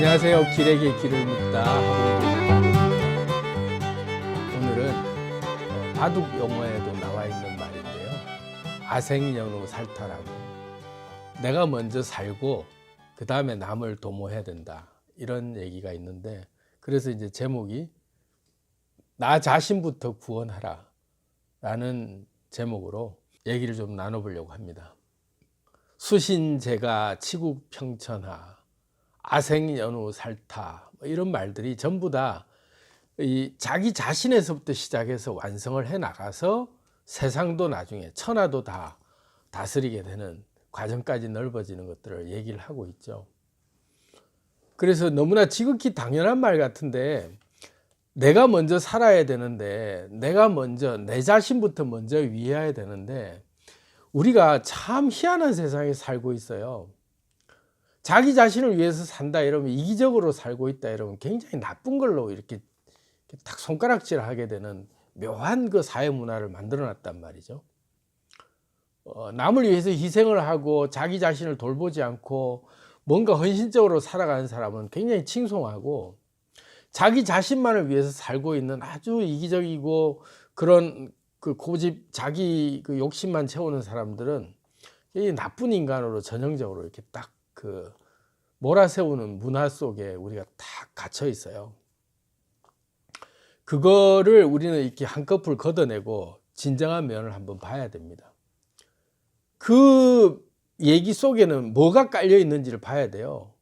안녕하세요. 길에게 길을 묻다 하고 오늘은 바둑 용어에도 나와 있는 말인데요. 아생연후 살타라고, 내가 먼저 살고 그 다음에 남을 도모해야 된다, 이런 얘기가 있는데, 그래서 이제 제목이 나 자신부터 구원하라 라는 제목으로 얘기를 좀 나눠보려고 합니다. 수신제가 치국평천하, 아생연후 살타, 이런 말들이 전부 다 자기 자신에서부터 시작해서 완성을 해 나가서 세상도 나중에 천하도 다 다스리게 되는 과정까지 넓어지는 것들을 얘기를 하고 있죠. 그래서 너무나 지극히 당연한 말 같은데, 내가 먼저 살아야 되는데, 내가 먼저 내 자신부터 먼저 위해야 되는데, 우리가 참 희한한 세상에 살고 있어요. 자기 자신을 위해서 산다 이러면, 이기적으로 살고 있다 이러면 굉장히 나쁜 걸로 이렇게 딱 손가락질하게 되는 묘한 그 사회 문화를 만들어 놨단 말이죠. 남을 위해서 희생을 하고 자기 자신을 돌보지 않고 뭔가 헌신적으로 살아가는 사람은 굉장히 칭송하고, 자기 자신만을 위해서 살고 있는 아주 이기적이고 그런 그 고집, 자기 그 욕심만 채우는 사람들은 나쁜 인간으로 전형적으로 이렇게 딱 그 몰아세우는 문화 속에 우리가 딱 갇혀 있어요. 그거를 우리는 이렇게 한꺼풀 걷어내고 진정한 면을 한번 봐야 됩니다. 그 얘기 속에는 뭐가 깔려 있는지를 봐야 돼요.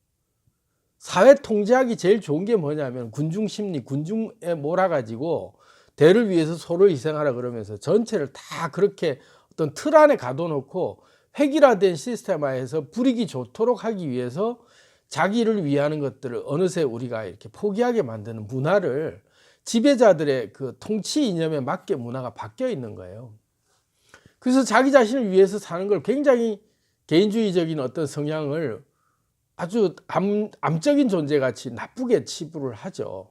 사회 통제하기 제일 좋은 게 뭐냐면 군중 심리, 군중에 몰아가지고 대를 위해서 서로 희생하라 그러면서 전체를 다 그렇게 어떤 틀 안에 가둬놓고 획일화된 시스템화해서 불이익이 좋도록 하기 위해서 자기를 위하는 것들을 어느새 우리가 이렇게 포기하게 만드는 문화를, 지배자들의 그 통치 이념에 맞게 문화가 바뀌어 있는 거예요. 그래서 자기 자신을 위해서 사는 걸 굉장히 개인주의적인 어떤 성향을 아주 암적인 존재같이 나쁘게 치부를 하죠.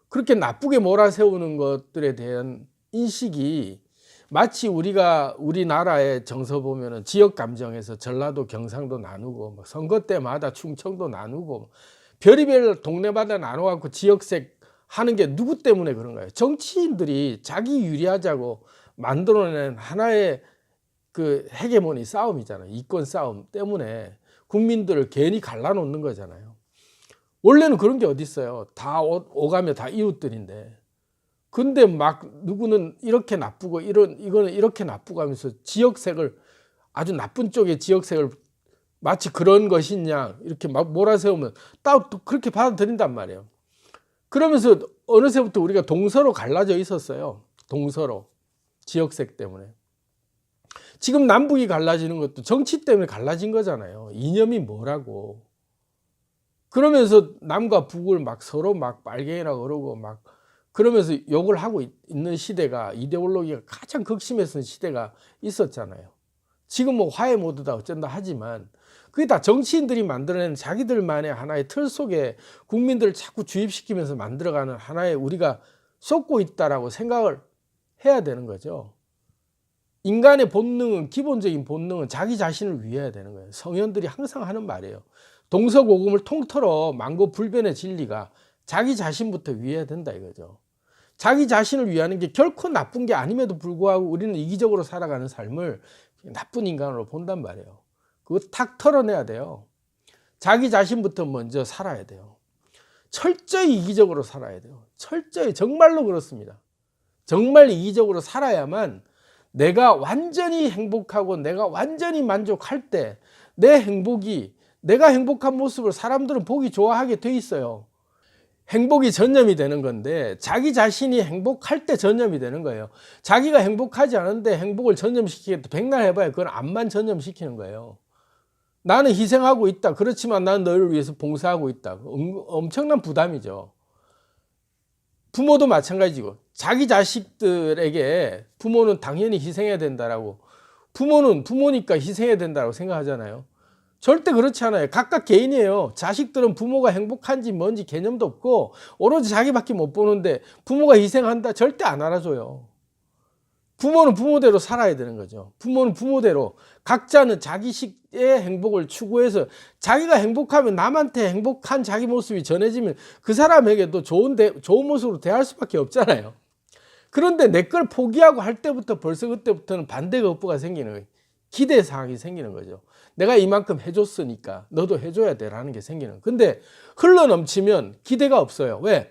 그렇게 나쁘게 몰아세우는 것들에 대한 인식이 마치 우리나라의 정서 보면은 지역 감정에서 전라도, 경상도 나누고, 선거 때마다 충청도 나누고, 별의별 동네마다 나눠갖고 지역색 하는 게 누구 때문에 그런가요? 정치인들이 자기 유리하자고 만들어낸 하나의 그 헤게모니 싸움이잖아요. 이권 싸움 때문에 국민들을 괜히 갈라놓는 거잖아요. 원래는 그런 게 어디 있어요. 다 오가며 다 이웃들인데. 근데 막 누구는 이렇게 나쁘고 이거는 이렇게 나쁘고 하면서 지역색을, 아주 나쁜 쪽의 지역색을 마치 그런 것이냐 이렇게 막 몰아세우면 또 그렇게 받아들인단 말이에요. 그러면서 어느새부터 우리가 동서로 갈라져 있었어요. 동서로, 지역색 때문에. 지금 남북이 갈라지는 것도 정치 때문에 갈라진 거잖아요. 이념이 뭐라고. 그러면서 남과 북을 막 서로 막 빨갱이라 그러고 막 그러면서 욕을 하고 있는 시대가, 이데올로기가 가장 극심했던 시대가 있었잖아요. 지금 뭐 화해 모드다 어쩐다 하지만 그게 다 정치인들이 만들어낸 자기들만의 하나의 틀 속에 국민들을 자꾸 주입시키면서 만들어가는 하나의, 우리가 쏟고 있다라고 생각을 해야 되는 거죠. 인간의 본능은, 기본적인 본능은 자기 자신을 위해야 되는 거예요. 성현들이 항상 하는 말이에요. 동서고금을 통틀어 만고불변의 진리가 자기 자신부터 위해야 된다 이거죠. 자기 자신을 위하는 게 결코 나쁜 게 아님에도 불구하고 우리는 이기적으로 살아가는 삶을 나쁜 인간으로 본단 말이에요. 그거 탁 털어내야 돼요. 자기 자신부터 먼저 살아야 돼요. 철저히 이기적으로 살아야 돼요. 철저히, 정말로 그렇습니다. 정말 이기적으로 살아야만 내가 완전히 행복하고 내가 완전히 만족할 때 내 행복이, 내가 행복한 모습을 사람들은 보기 좋아하게 돼 있어요. 행복이 전념이 되는 건데 자기 자신이 행복할 때 전념이 되는 거예요. 자기가 행복하지 않은데 행복을 전념시키겠다 백날 해봐야 그건 암만 전념시키는 거예요. 나는 희생하고 있다. 그렇지만 나는 너를 위해서 봉사하고 있다. 엄청난 부담이죠. 부모도 마찬가지고, 자기 자식들에게 부모는 당연히 희생해야 된다라고, 부모는 부모니까 희생해야 된다고 생각하잖아요. 절대 그렇지 않아요. 각각 개인이에요. 자식들은 부모가 행복한지 뭔지 개념도 없고 오로지 자기밖에 못 보는데 부모가 희생한다? 절대 안 알아줘요. 부모는 부모대로 살아야 되는 거죠. 부모는 부모대로 각자는 자기식의 행복을 추구해서 자기가 행복하면 남한테 행복한 자기 모습이 전해지면 그 사람에게도 좋은 모습으로 대할 수밖에 없잖아요. 그런데 내 걸 포기하고 할 때부터 벌써 그때부터는 반대 거부가 생기는 거예요. 기대 사항이 생기는 거죠. 내가 이만큼 해줬으니까 너도 해줘야 돼라는 게 생기는 거예요. 근데 흘러넘치면 기대가 없어요. 왜?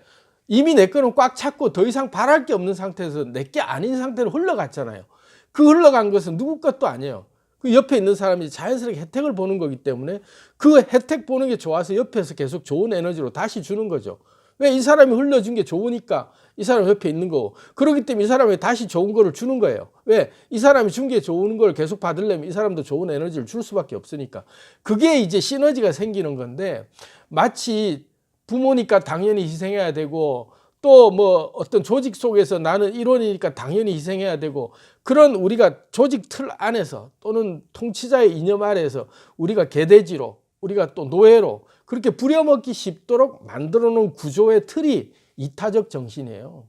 이미 내 거는 꽉 찼고 더 이상 바랄 게 없는 상태에서 내 게 아닌 상태로 흘러갔잖아요. 그 흘러간 것은 누구 것도 아니에요. 그 옆에 있는 사람이 자연스럽게 혜택을 보는 거기 때문에 그 혜택 보는 게 좋아서 옆에서 계속 좋은 에너지로 다시 주는 거죠. 왜? 이 사람이 흘려준 게 좋으니까 이 사람 옆에 있는 거고, 그렇기 때문에 이 사람이 다시 좋은 거를 주는 거예요. 왜? 이 사람이 준 게 좋은 걸 계속 받으려면 이 사람도 좋은 에너지를 줄 수밖에 없으니까. 그게 이제 시너지가 생기는 건데, 마치 부모니까 당연히 희생해야 되고 또 뭐 어떤 조직 속에서 나는 일원이니까 당연히 희생해야 되고, 그런 우리가 조직 틀 안에서 또는 통치자의 이념 아래에서 우리가 개돼지로, 우리가 또 노예로 그렇게 부려먹기 쉽도록 만들어 놓은 구조의 틀이 이타적 정신이에요.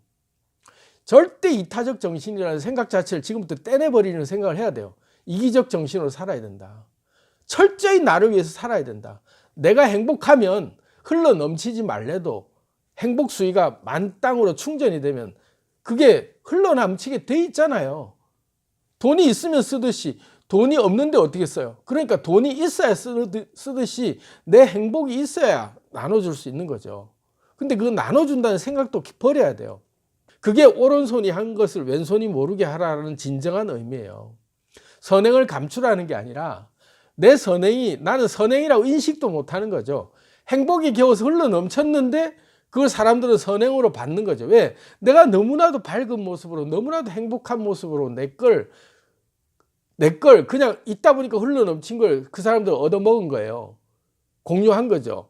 절대 이타적 정신이라는 생각 자체를 지금부터 떼내버리는 생각을 해야 돼요. 이기적 정신으로 살아야 된다. 철저히 나를 위해서 살아야 된다. 내가 행복하면 흘러 넘치지 말래도 행복 수위가 만땅으로 충전이 되면 그게 흘러 넘치게 돼 있잖아요. 돈이 있으면 쓰듯이 돈이 없는데 어떻게 써요? 그러니까 돈이 있어야 쓰듯이 내 행복이 있어야 나눠줄 수 있는 거죠. 근데 그거 나눠준다는 생각도 버려야 돼요. 그게 오른손이 한 것을 왼손이 모르게 하라는 진정한 의미예요. 선행을 감추라는 게 아니라 내 선행이 나는 선행이라고 인식도 못하는 거죠. 행복이 겨워서 흘러 넘쳤는데 그걸 사람들은 선행으로 받는 거죠. 왜? 내가 너무나도 밝은 모습으로 너무나도 행복한 모습으로 내 걸 그냥 있다 보니까 흘러 넘친 걸 그 사람들은 얻어먹은 거예요. 공유한 거죠.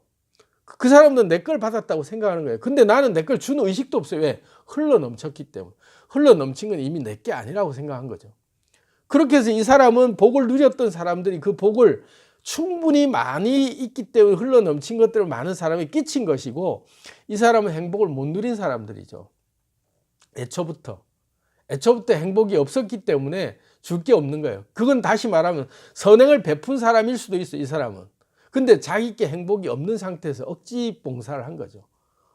그 사람들은 내 걸 받았다고 생각하는 거예요. 근데 나는 내 걸 준 의식도 없어요. 왜? 흘러 넘쳤기 때문에. 흘러 넘친 건 이미 내 게 아니라고 생각한 거죠. 그렇게 해서 이 사람은 복을 누렸던 사람들이 그 복을 충분히 많이 있기 때문에 흘러 넘친 것들을 많은 사람이 끼친 것이고, 이 사람은 행복을 못 누린 사람들이죠. 애초부터 행복이 없었기 때문에 줄 게 없는 거예요. 그건 다시 말하면 선행을 베푼 사람일 수도 있어요, 이 사람은. 근데 자기께 행복이 없는 상태에서 억지 봉사를 한 거죠.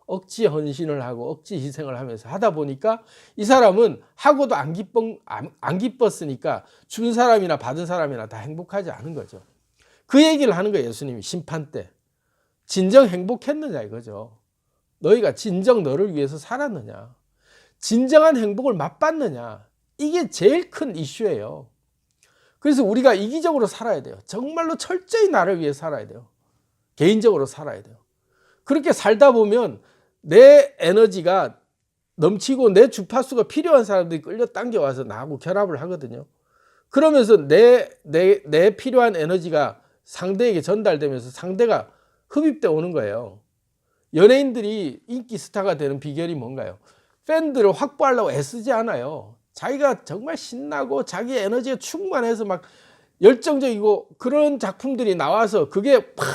억지 헌신을 하고 억지 희생을 하면서 하다 보니까 이 사람은 하고도 안 기뻤으니까 준 사람이나 받은 사람이나 다 행복하지 않은 거죠. 그 얘기를 하는 거예요, 예수님이 심판 때. 진정 행복했느냐 이거죠. 너희가 진정 너를 위해서 살았느냐, 진정한 행복을 맛봤느냐, 이게 제일 큰 이슈예요. 그래서 우리가 이기적으로 살아야 돼요. 정말로 철저히 나를 위해 살아야 돼요. 개인적으로 살아야 돼요. 그렇게 살다 보면 내 에너지가 넘치고 내 주파수가 필요한 사람들이 끌려 당겨와서 나하고 결합을 하거든요. 그러면서 내 필요한 에너지가 상대에게 전달되면서 상대가 흡입돼 오는 거예요. 연예인들이 인기 스타가 되는 비결이 뭔가요? 팬들을 확보하려고 애쓰지 않아요. 자기가 정말 신나고 자기 에너지가 충만해서 막 열정적이고 그런 작품들이 나와서 그게 팍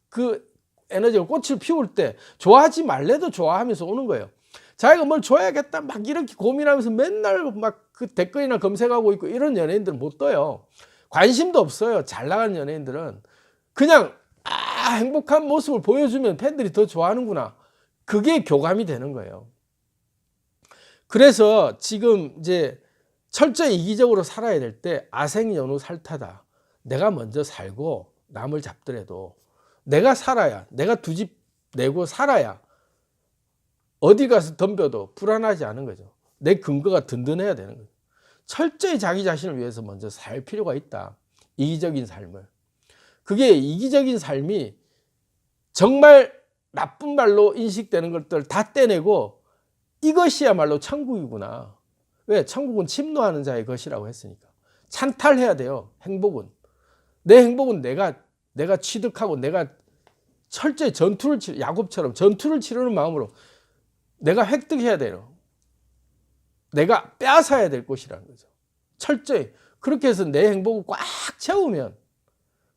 그 에너지가 꽃을 피울 때 좋아하지 말래도 좋아하면서 오는 거예요. 자기가 뭘 줘야겠다 막 이렇게 고민하면서 맨날 막 그 댓글이나 검색하고 있고 이런 연예인들은 못 떠요. 관심도 없어요. 잘 나가는 연예인들은 그냥 행복한 모습을 보여주면 팬들이 더 좋아하는구나, 그게 교감이 되는 거예요. 그래서 지금 이제 철저히 이기적으로 살아야 될 때 아생연후 살타다. 내가 먼저 살고 남을 잡더라도 내가 살아야, 내가 두 집 내고 살아야 어디 가서 덤벼도 불안하지 않은 거죠. 내 근거가 든든해야 되는 거죠. 철저히 자기 자신을 위해서 먼저 살 필요가 있다. 이기적인 삶을. 그게 이기적인 삶이 정말 나쁜 말로 인식되는 것들 다 떼내고 이것이야말로 천국이구나. 왜? 천국은 침노하는 자의 것이라고 했으니까. 찬탈해야 돼요. 행복은. 내 행복은 내가 취득하고 내가 철저히 야곱처럼 전투를 치르는 마음으로 내가 획득해야 돼요. 내가 빼앗아야 될 것이라는 거죠. 철저히. 그렇게 해서 내 행복을 꽉 채우면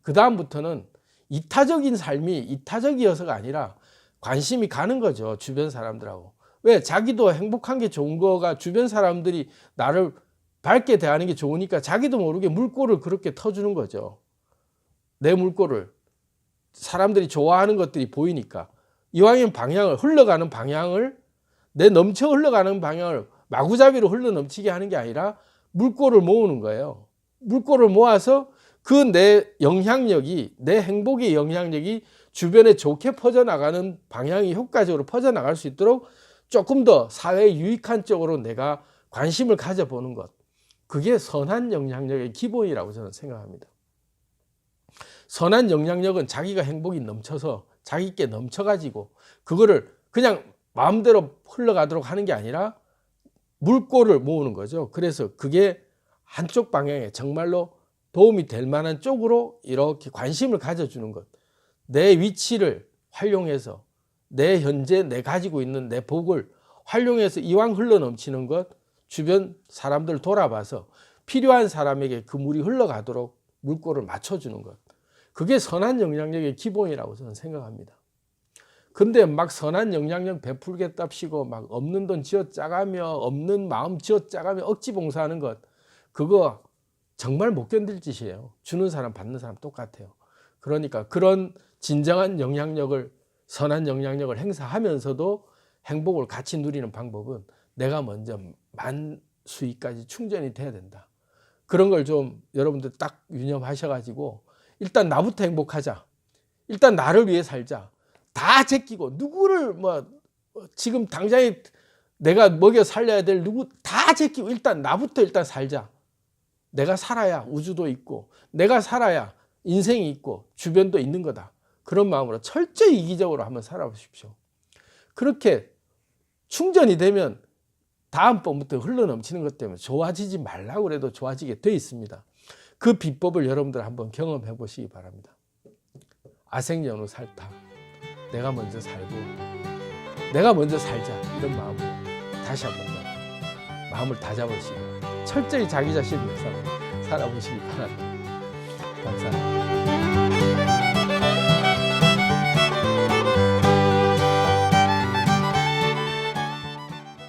그 다음부터는 이타적인 삶이 이타적이어서가 아니라 관심이 가는 거죠. 주변 사람들하고. 왜? 자기도 행복한 게 좋은 거가 주변 사람들이 나를 밝게 대하는 게 좋으니까 자기도 모르게 물꼬를 그렇게 터주는 거죠. 내 물꼬를. 사람들이 좋아하는 것들이 보이니까. 이왕이면 방향을, 흘러가는 방향을, 내 넘쳐 흘러가는 방향을 마구잡이로 흘러 넘치게 하는 게 아니라 물꼬를 모으는 거예요. 물꼬를 모아서 그 내 영향력이, 내 행복의 영향력이 주변에 좋게 퍼져나가는 방향이 효과적으로 퍼져나갈 수 있도록 조금 더 사회에 유익한 쪽으로 내가 관심을 가져보는 것. 그게 선한 영향력의 기본이라고 저는 생각합니다. 선한 영향력은 자기가 행복이 넘쳐서 자기께 넘쳐가지고 그거를 그냥 마음대로 흘러가도록 하는 게 아니라 물꼬를 모으는 거죠. 그래서 그게 한쪽 방향에 정말로 도움이 될 만한 쪽으로 이렇게 관심을 가져주는 것. 내 위치를 활용해서 내 현재 내 가지고 있는 내 복을 활용해서 이왕 흘러넘치는 것, 주변 사람들 돌아봐서 필요한 사람에게 그 물이 흘러가도록 물꼬를 맞춰주는 것. 그게 선한 영향력의 기본이라고 저는 생각합니다. 근데 막 선한 영향력 베풀겠답시고 막 없는 돈 쥐어짜가며 없는 마음 쥐어짜가며 억지 봉사하는 것, 그거 정말 못 견딜 짓이에요. 주는 사람 받는 사람 똑같아요. 그러니까 그런 진정한 영향력을, 선한 영향력을 행사하면서도 행복을 같이 누리는 방법은 내가 먼저 만수위까지 충전이 돼야 된다. 그런 걸 좀 여러분들 딱 유념하셔가지고 일단 나부터 행복하자. 일단 나를 위해 살자. 다 제끼고 누구를 뭐 지금 당장에 내가 먹여 살려야 될 누구 다 제끼고 일단 나부터 일단 살자. 내가 살아야 우주도 있고 내가 살아야 인생이 있고 주변도 있는 거다. 그런 마음으로 철저히 이기적으로 한번 살아보십시오. 그렇게 충전이 되면 다음번부터 흘러넘치는 것 때문에 좋아지지 말라고 그래도 좋아지게 돼 있습니다. 그 비법을 여러분들 한번 경험해 보시기 바랍니다. 아생연후 살타. 내가 먼저 살고 내가 먼저 살자. 이런 마음으로 다시 한번 더 마음을 다잡으시고 철저히 자기 자신을 위해서 살아보시기 바랍니다. 감사합니다.